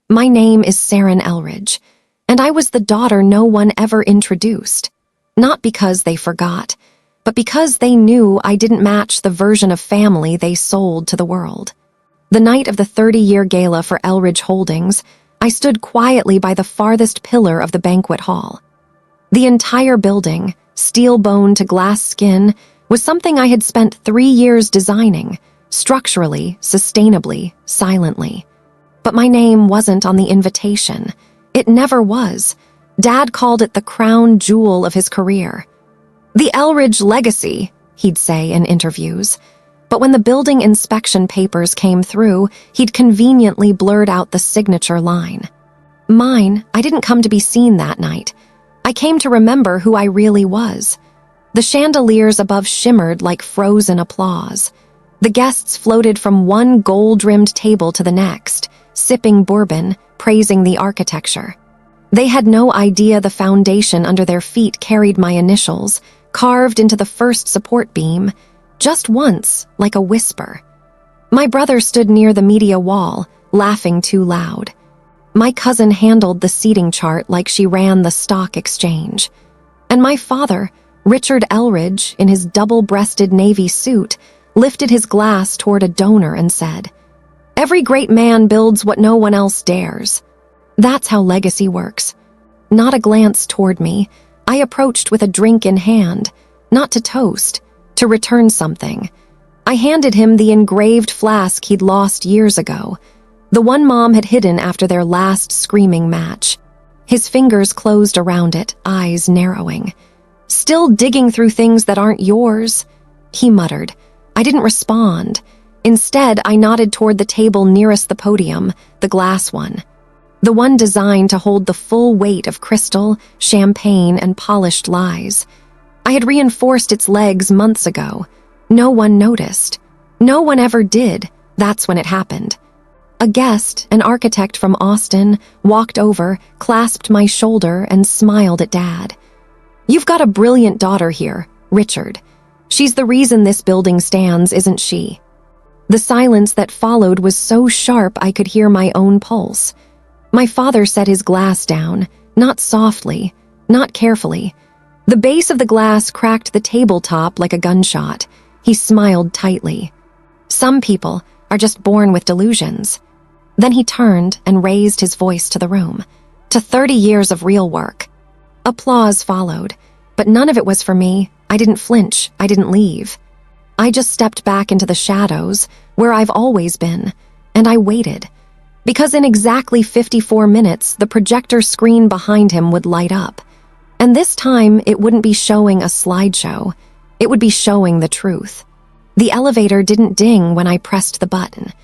My name is Seren Elridge, and I was the daughter no one ever introduced. Not because they forgot, but because they knew I didn't match the version of family they sold to the world. The night of the 30-year gala for Elridge Holdings, I stood quietly by the farthest pillar of the banquet hall. The entire building, steel bone to glass skin, was something I had spent 3 years designing, structurally, sustainably, silently. But my name wasn't on the invitation. It never was. Dad called it the crown jewel of his career. The Elridge legacy, he'd say in interviews. But when the building inspection papers came through, he'd conveniently blurred out the signature line. Mine, I didn't come to be seen that night. I came to remember who I really was. The chandeliers above shimmered like frozen applause. The guests floated from one gold-rimmed table to the next, sipping bourbon, praising the architecture. They had no idea the foundation under their feet carried my initials, carved into the first support beam, just once, like a whisper. My brother stood near the media wall, laughing too loud. My cousin handled the seating chart like she ran the stock exchange. And my father, Richard Elridge, in his double-breasted navy suit, lifted his glass toward a donor and said, "Every great man builds what no one else dares." That's how legacy works. Not a glance toward me, I approached with a drink in hand, not to toast, to return something. I handed him the engraved flask he'd lost years ago, the one Mom had hidden after their last screaming match. His fingers closed around it, eyes narrowing. "Still digging through things that aren't yours?" he muttered. I didn't respond. Instead, I nodded toward the table nearest the podium, the glass one. The one designed to hold the full weight of crystal, champagne, and polished lies. I had reinforced its legs months ago. No one noticed. No one ever did. That's when it happened. A guest, an architect from Austin, walked over, clasped my shoulder, and smiled at Dad. "You've got a brilliant daughter here, Richard. She's the reason this building stands, isn't she?" The silence that followed was so sharp I could hear my own pulse. My father set his glass down, not softly, not carefully. The base of the glass cracked the tabletop like a gunshot. He smiled tightly. "Some people are just born with delusions." Then he turned and raised his voice to the room. "To 30 years of real work." Applause followed, but none of it was for me. I didn't flinch. I didn't leave. I just stepped back into the shadows, where I've always been, and I waited. Because in exactly 54 minutes, the projector screen behind him would light up. And this time, it wouldn't be showing a slideshow. It would be showing the truth. The elevator didn't ding when I pressed the button.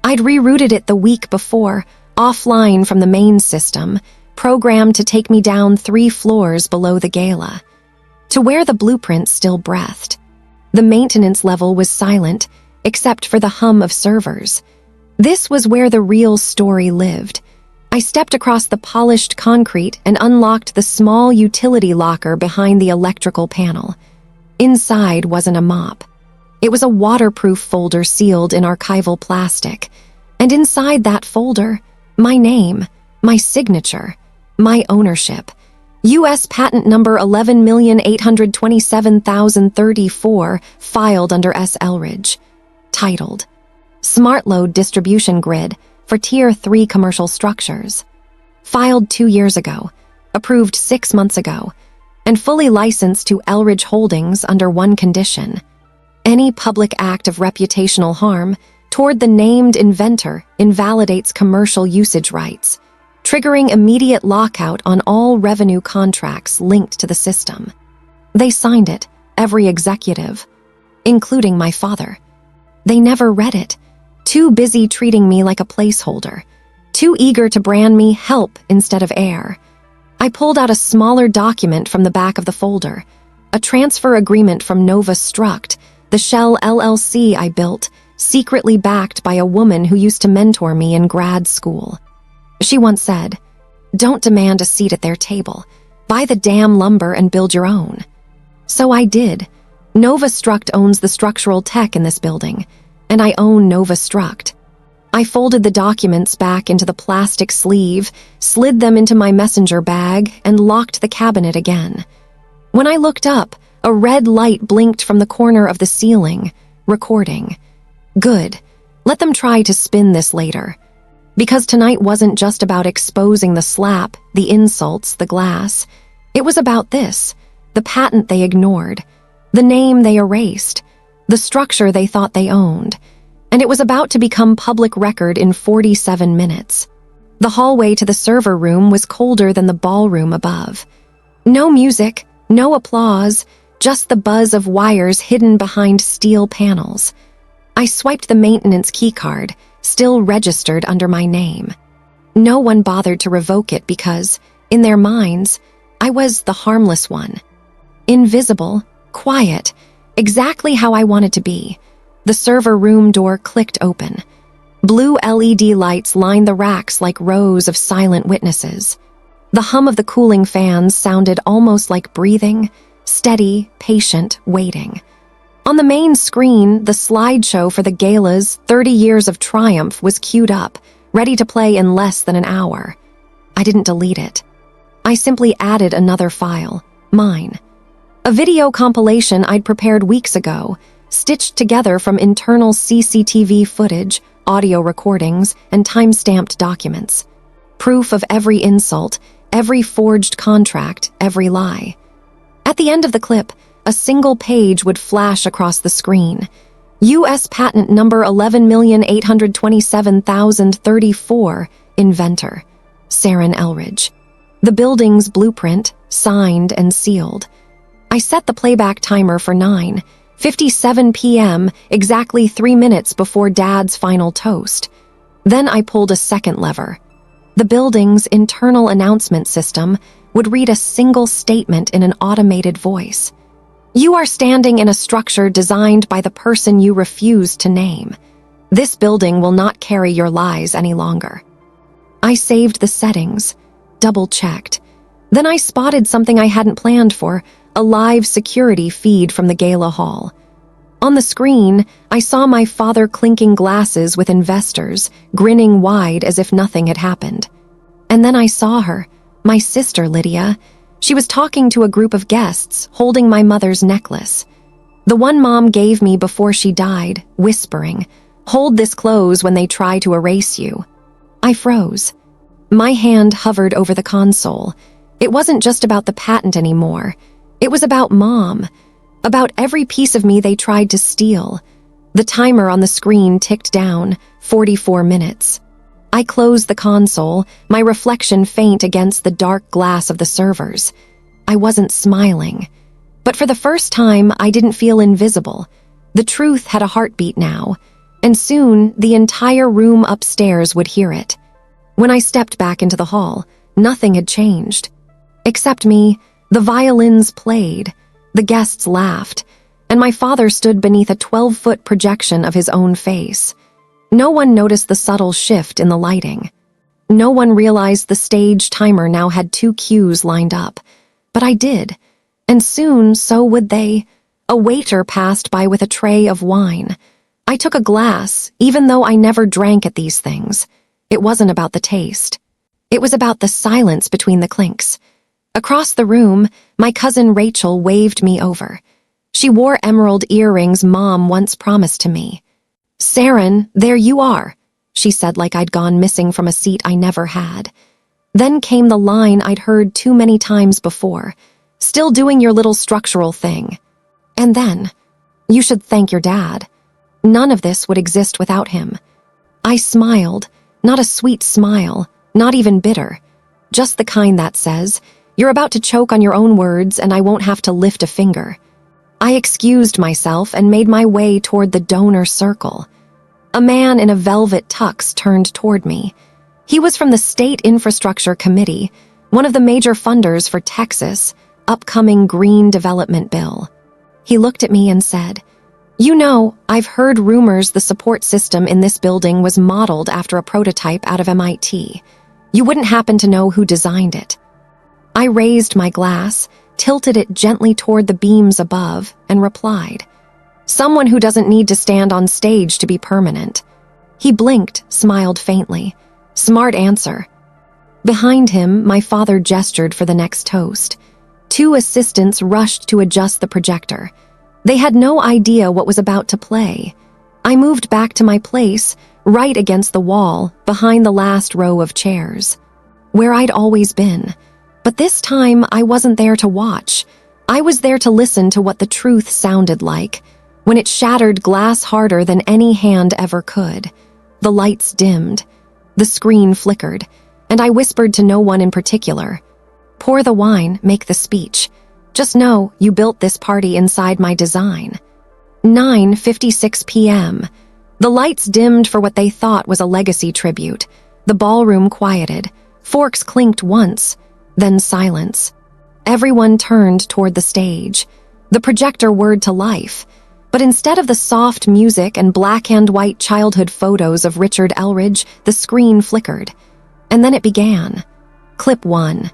I'd rerouted it the week before, offline from the main system, programmed to take me down 3 floors below the gala, to where the blueprint still breathed. The maintenance level was silent, except for the hum of servers. This was where the real story lived. I stepped across the polished concrete and unlocked the small utility locker behind the electrical panel. Inside wasn't a mop. It was a waterproof folder sealed in archival plastic. And inside that folder, my name, my signature, my ownership. U.S. patent number 11,827,034, filed under S. Elridge. Titled, Smart Load Distribution Grid for Tier 3 Commercial Structures. Filed 2 years ago, approved 6 months ago, and fully licensed to Elridge Holdings under one condition. Any public act of reputational harm toward the named inventor invalidates commercial usage rights, triggering immediate lockout on all revenue contracts linked to the system. They signed it, every executive, including my father. They never read it, too busy treating me like a placeholder, too eager to brand me help instead of heir. I pulled out a smaller document from the back of the folder, a transfer agreement from Nova Struct, the shell LLC I built, secretly backed by a woman who used to mentor me in grad school. She once said, "Don't demand a seat at their table. Buy the damn lumber and build your own." So I did. Nova Struct owns the structural tech in this building, and I own Nova Struct. I folded the documents back into the plastic sleeve, slid them into my messenger bag, and locked the cabinet again. When I looked up, a red light blinked from the corner of the ceiling, recording. Good. Let them try to spin this later. Because tonight wasn't just about exposing the slap, the insults, the glass. It was about this, the patent they ignored, the name they erased, the structure they thought they owned. And it was about to become public record in 47 minutes. The hallway to the server room was colder than the ballroom above. No music, no applause, just the buzz of wires hidden behind steel panels. I swiped the maintenance keycard, still registered under my name. No one bothered to revoke it because, in their minds, I was the harmless one. Invisible, quiet, exactly how I wanted to be. The server room door clicked open. Blue LED lights lined the racks like rows of silent witnesses. The hum of the cooling fans sounded almost like breathing, steady, patient, waiting. On the main screen, the slideshow for the gala's 30 Years of Triumph was queued up, ready to play in less than an hour. I didn't delete it. I simply added another file, mine. A video compilation I'd prepared weeks ago, stitched together from internal CCTV footage, audio recordings, and time-stamped documents. Proof of every insult, every forged contract, every lie. At the end of the clip, a single page would flash across the screen. U.S. patent number 11,827,034, inventor, Seren Elridge. The building's blueprint, signed and sealed. I set the playback timer for 9:57 p.m., exactly 3 minutes before Dad's final toast. Then I pulled a second lever. The building's internal announcement system would read a single statement in an automated voice. You are standing in a structure designed by the person you refuse to name. This building will not carry your lies any longer. I saved the settings, double-checked. Then I spotted something I hadn't planned for, a live security feed from the gala hall. On the screen, I saw my father clinking glasses with investors, grinning wide as if nothing had happened. And then I saw her, my sister Lydia. She was talking to a group of guests, holding my mother's necklace. The one Mom gave me before she died, whispering, "Hold this close when they try to erase you." I froze. My hand hovered over the console. It wasn't just about the patent anymore. It was about Mom, about every piece of me they tried to steal. The timer on the screen ticked down, 44 minutes. I closed the console, my reflection faint against the dark glass of the servers. I wasn't smiling. But for the first time, I didn't feel invisible. The truth had a heartbeat now, and soon the entire room upstairs would hear it. When I stepped back into the hall, nothing had changed. Except me, the violins played, the guests laughed, and my father stood beneath a 12-foot projection of his own face. No one noticed the subtle shift in the lighting. No one realized the stage timer now had 2 cues lined up. But I did, and soon so would they. A waiter passed by with a tray of wine. I took a glass, even though I never drank at these things. It wasn't about the taste. It was about the silence between the clinks. Across the room, my cousin Rachel waved me over. She wore emerald earrings Mom once promised to me. "Seren, there you are," she said like I'd gone missing from a seat I never had. Then came the line I'd heard too many times before, "Still doing your little structural thing." And then, "You should thank your dad. None of this would exist without him." I smiled, not a sweet smile, not even bitter, just the kind that says, "You're about to choke on your own words and I won't have to lift a finger." I excused myself and made my way toward the donor circle. A man in a velvet tux turned toward me. He was from the State Infrastructure Committee, one of the major funders for Texas' upcoming Green Development Bill. He looked at me and said, "You know, I've heard rumors the support system in this building was modeled after a prototype out of MIT. You wouldn't happen to know who designed it?" I raised my glass, tilted it gently toward the beams above, and replied, "Someone who doesn't need to stand on stage to be permanent." He blinked, smiled faintly. Smart answer. Behind him, my father gestured for the next toast. 2 assistants rushed to adjust the projector. They had no idea what was about to play. I moved back to my place, right against the wall, behind the last row of chairs, where I'd always been. But this time, I wasn't there to watch. I was there to listen to what the truth sounded like, when it shattered glass harder than any hand ever could. The lights dimmed. The screen flickered, and I whispered to no one in particular. Pour the wine, make the speech. Just know you built this party inside my design. 9:56 p.m. The lights dimmed for what they thought was a legacy tribute. The ballroom quieted. Forks clinked once, then silence. Everyone turned toward the stage. The projector whirred to life. But instead of the soft music and black-and-white childhood photos of Richard Elridge, the screen flickered. And then it began. Clip 1.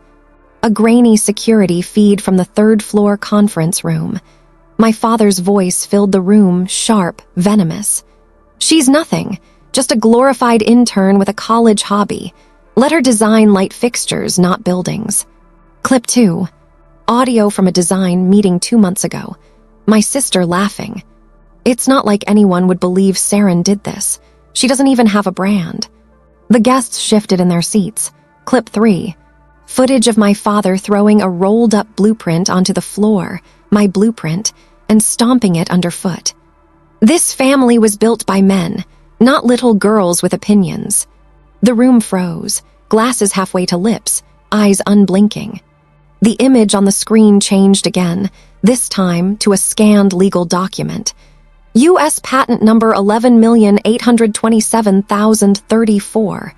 A grainy security feed from the third-floor conference room. My father's voice filled the room, sharp, venomous. She's nothing, just a glorified intern with a college hobby. Let her design light fixtures, not buildings. Clip 2. Audio from a design meeting 2 months ago. My sister laughing. It's not like anyone would believe Seren did this. She doesn't even have a brand. The guests shifted in their seats. Clip 3. Footage of my father throwing a rolled-up blueprint onto the floor, my blueprint, and stomping it underfoot. This family was built by men, not little girls with opinions. The room froze, glasses halfway to lips, eyes unblinking. The image on the screen changed again, this time to a scanned legal document. U.S. Patent number 11,827,034.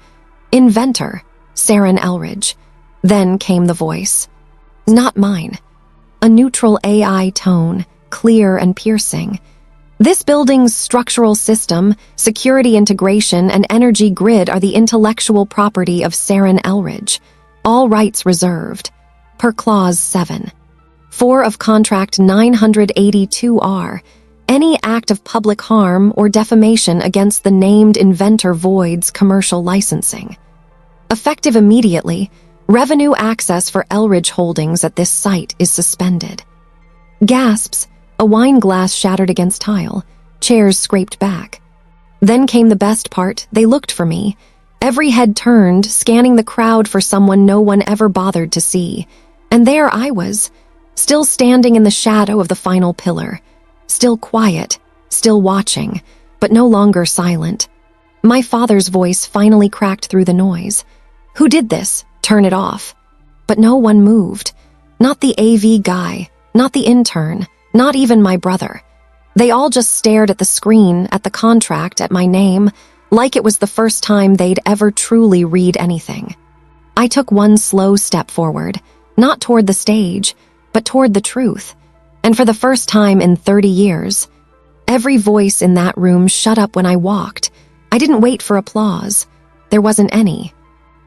Inventor, Seren Elridge. Then came the voice. Not mine. A neutral AI tone, clear and piercing. This building's structural system, security integration, and energy grid are the intellectual property of Seren Elridge. All rights reserved. Per Clause 7. 4 of Contract 982R. Any act of public harm or defamation against the named inventor voids commercial licensing. Effective immediately, revenue access for Elridge Holdings at this site is suspended. Gasps, a wine glass shattered against tile, chairs scraped back. Then came the best part, they looked for me. Every head turned, scanning the crowd for someone no one ever bothered to see. And there I was, still standing in the shadow of the final pillar. Still quiet, still watching, but no longer silent. My father's voice finally cracked through the noise. Who did this? Turn it off. But no one moved. Not the AV guy, not the intern, not even my brother. They all just stared at the screen, at the contract, at my name, like it was the first time they'd ever truly read anything. I took one slow step forward, not toward the stage, but toward the truth. And for the first time in 30 years, every voice in that room shut up when I walked. I didn't wait for applause. There wasn't any.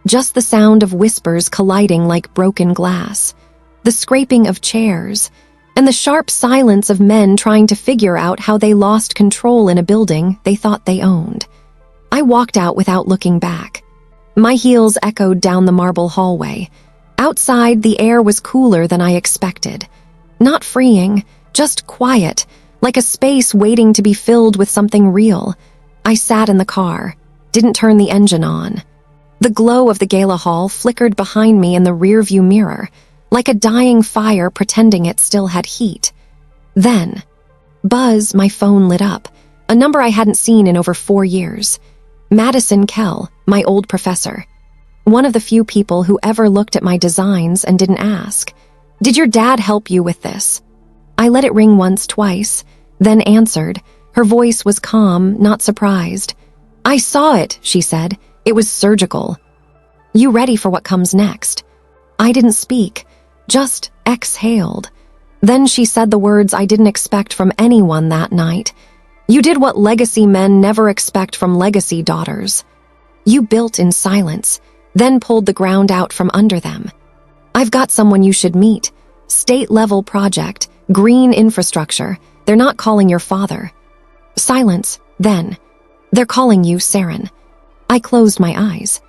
Just the sound of whispers colliding like broken glass, the scraping of chairs, and the sharp silence of men trying to figure out how they lost control in a building they thought they owned. I walked out without looking back. My heels echoed down the marble hallway. Outside, the air was cooler than I expected. Not freeing, just quiet, like a space waiting to be filled with something real. I sat in the car, didn't turn the engine on. The glow of the gala hall flickered behind me in the rearview mirror, like a dying fire pretending it still had heat. Then, buzz, my phone lit up, a number I hadn't seen in over 4 years. Madison Kell, my old professor. One of the few people who ever looked at my designs and didn't ask, "Did your dad help you with this?" I let it ring once, twice, then answered. Her voice was calm, not surprised. "I saw it," she said. "It was surgical." "You ready for what comes next?" I didn't speak, just exhaled. Then she said the words I didn't expect from anyone that night. "You did what legacy men never expect from legacy daughters. You built in silence, then pulled the ground out from under them. I've got someone you should meet. State-level project, green infrastructure. They're not calling your father." Silence, then. They're calling you, Seren. I closed my eyes.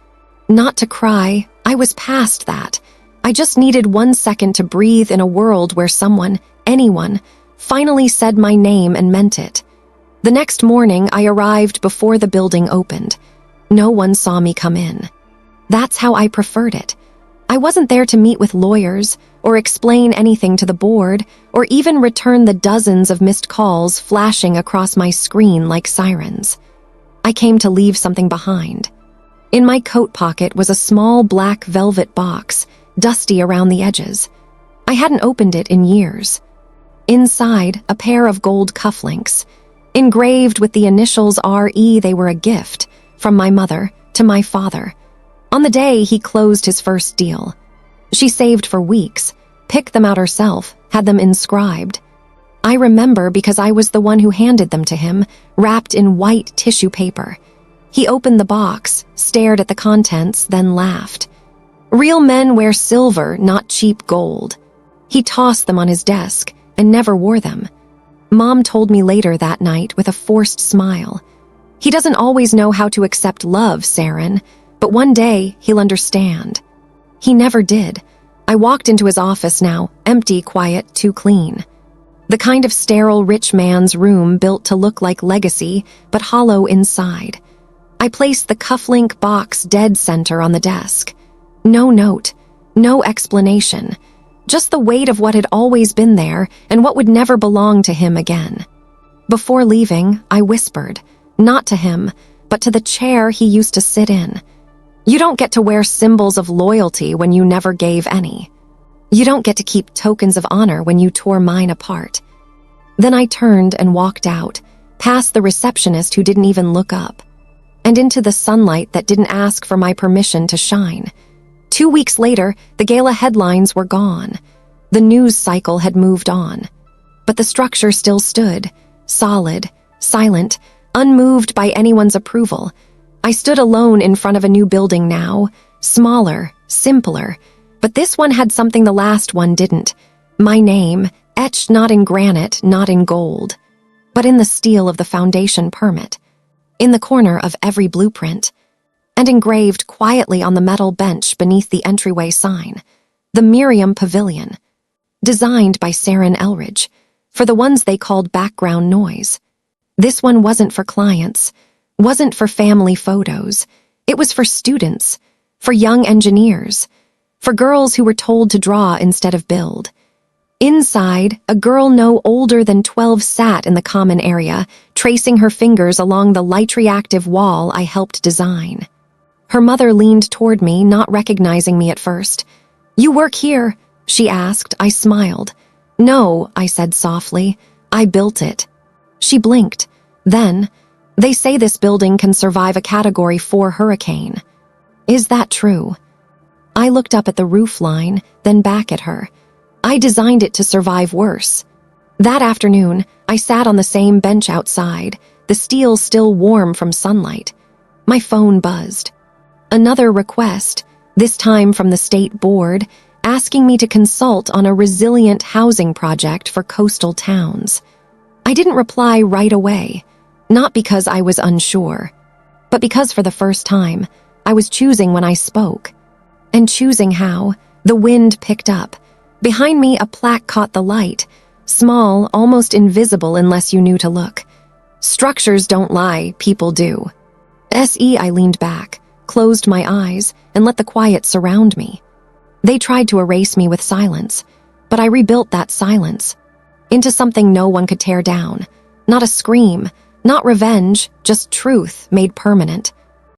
Not to cry, I was past that. I just needed 1 second to breathe in a world where someone, anyone, finally said my name and meant it. The next morning, I arrived before the building opened. No one saw me come in. That's how I preferred it. I wasn't there to meet with lawyers, or explain anything to the board, or even return the dozens of missed calls flashing across my screen like sirens. I came to leave something behind. In my coat pocket was a small black velvet box, dusty around the edges. I hadn't opened it in years. Inside, a pair of gold cufflinks. Engraved with the initials RE, they were a gift, from my mother to my father. On the day he closed his first deal. She saved for weeks, picked them out herself, had them inscribed. I remember because I was the one who handed them to him, wrapped in white tissue paper. He opened the box, stared at the contents, then laughed. Real men wear silver, not cheap gold. He tossed them on his desk and never wore them. Mom told me later that night with a forced smile. He doesn't always know how to accept love, Seren, but one day he'll understand. He never did. I walked into his office now, empty, quiet, too clean. The kind of sterile rich man's room built to look like legacy, but hollow inside. I placed the cufflink box dead center on the desk. No note, no explanation. Just the weight of what had always been there and what would never belong to him again. Before leaving, I whispered, not to him, but to the chair he used to sit in. You don't get to wear symbols of loyalty when you never gave any. You don't get to keep tokens of honor when you tore mine apart. Then I turned and walked out, past the receptionist who didn't even look up, and into the sunlight that didn't ask for my permission to shine. 2 weeks later, the gala headlines were gone. The news cycle had moved on. But the structure still stood, solid, silent, unmoved by anyone's approval. I stood alone in front of a new building now, smaller, simpler, but this one had something the last one didn't. My name, etched not in granite, not in gold, but in the steel of the foundation permit, in the corner of every blueprint, and engraved quietly on the metal bench beneath the entryway sign, the Miriam Pavilion, designed by Seren Elridge, for the ones they called background noise. This one wasn't for clients, wasn't for family photos. It was for students, for young engineers, for girls who were told to draw instead of build. Inside, a girl no older than 12 sat in the common area, tracing her fingers along the light-reactive wall I helped design. Her mother leaned toward me, not recognizing me at first. "You work here?" she asked. I smiled. "No," I said softly. "I built it." She blinked. Then, "They say this building can survive a Category 4 hurricane. Is that true?" I looked up at the roof line, then back at her. I designed it to survive worse. That afternoon, I sat on the same bench outside, the steel still warm from sunlight. My phone buzzed. Another request, this time from the state board, asking me to consult on a resilient housing project for coastal towns. I didn't reply right away, not because I was unsure, but because for the first time, I was choosing when I spoke. And choosing how, the wind picked up. Behind me, a plaque caught the light, small, almost invisible unless you knew to look. "Structures don't lie, people do." I leaned back, closed my eyes, and let the quiet surround me. They tried to erase me with silence, but I rebuilt that silence into something no one could tear down. Not a scream, not revenge, just truth made permanent.